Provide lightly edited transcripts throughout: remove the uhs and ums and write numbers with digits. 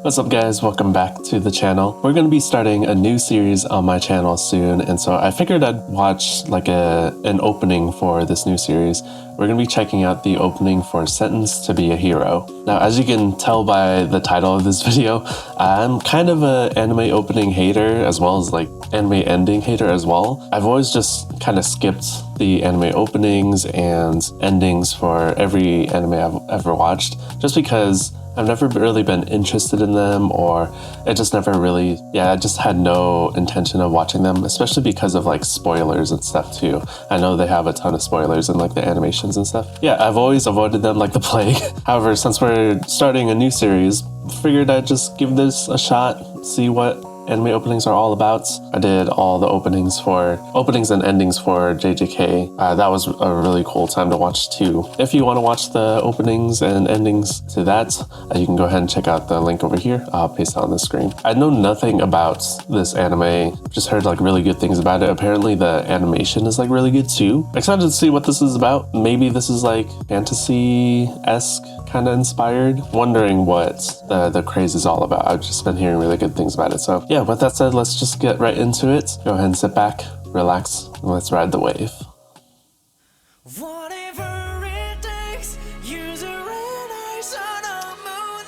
What's up guys, welcome back to the channel. We're going to be starting a new series on my channel soon, and so I figured I'd watch like an opening for this new series. We're going to be checking out the opening for Sentenced to be a Hero. Now, as you can tell by the title of this video, I'm kind of an anime opening hater as well as like anime ending hater as well. I've always just kind of skipped the anime openings and endings for every anime I've ever watched just because I've never really been interested in them, or it just never really, I just had no intention of watching them, especially because of like spoilers and stuff too. I know they have a ton of spoilers in like the animations and stuff. Yeah, I've always avoided them like the plague. However, since we're starting a new series, figured I'd just give this a shot, see what anime openings are all about. I did all the openings and endings for JJK. That was a really cool time to watch too. If you want to watch the openings and endings to that, you can go ahead and check out the link over here. I'll paste it on the screen. I know nothing about this anime, just heard like really good things about it. Apparently the animation is like really good too. Excited to see what this is about. Maybe this is like fantasy-esque kind of inspired. Wondering what the craze is all about. I've just been hearing really good things about it. So yeah, with that said, let's just get right into it. Go ahead and sit back, relax, and let's ride the wave. Whatever it takes, use a red eyes on a moon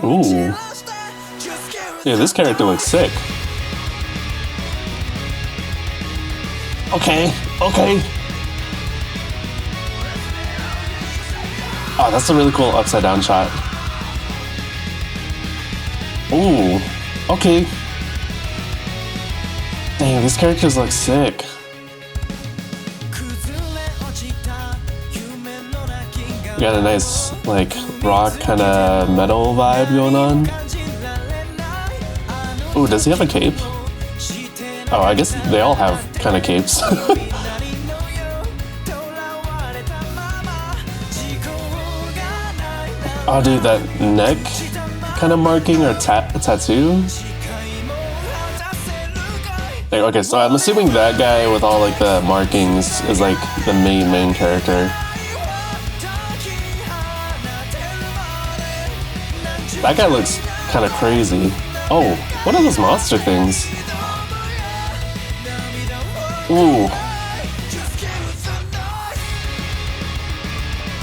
and Ooh. Yeah, this character looks sick. Okay. Oh, that's a really cool upside down shot. Ooh, okay. Dang, these characters look sick. We got a nice, like, rock kind of metal vibe going on. Ooh, does he have a cape? Oh, I guess they all have kind of capes. Oh, dude, that neck kind of marking or tattoo? Okay, so I'm assuming that guy with all like the markings is like the main character. That guy looks kind of crazy. Oh, what are those monster things? Ooh.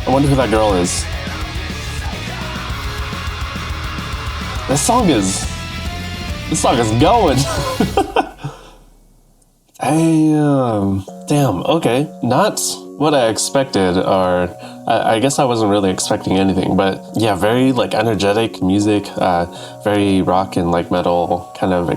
I wonder who that girl is. This song is going. Damn, okay. Not what I expected, or I guess I wasn't really expecting anything, but yeah, very like energetic music, very rock and like metal kind of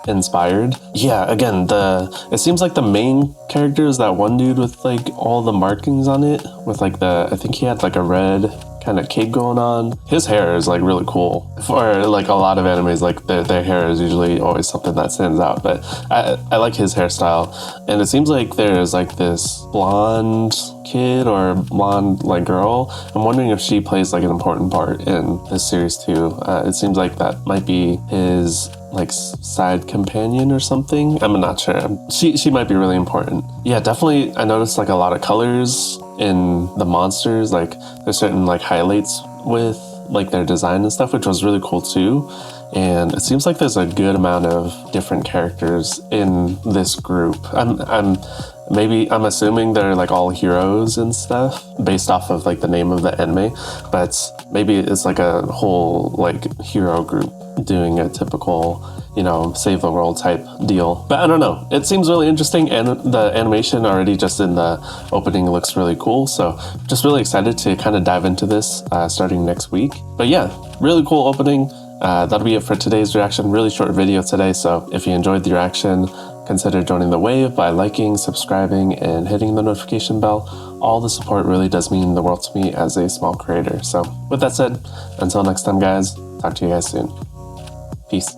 inspired. Yeah, again, it seems like the main character is that one dude with like all the markings on it, with like I think he had like a red kind of cape going on. His hair is like really cool. For like a lot of animes, like their hair is usually always something that stands out, but I like his hairstyle. And it seems like there's like this blonde kid or blonde like girl. I'm wondering if she plays like an important part in this series too. It seems like that might be his like side companion or something. I'm not sure. She might be really important. Yeah, definitely. I noticed like a lot of colors in the monsters. Like there's certain like highlights with like their design and stuff, which was really cool too. And it seems like there's a good amount of different characters in this group. I'm assuming they're like all heroes and stuff based off of like the name of the anime, but maybe it's like a whole like hero group doing a typical, save the world type deal. But I don't know. It seems really interesting, and the animation already just in the opening looks really cool. So just really excited to kind of dive into this starting next week. But yeah, really cool opening. That'll be it for today's reaction. Really short video today. So if you enjoyed the reaction, consider joining the wave by liking, subscribing, and hitting the notification bell. All the support really does mean the world to me as a small creator. So with that said, until next time guys, talk to you guys soon. Peace.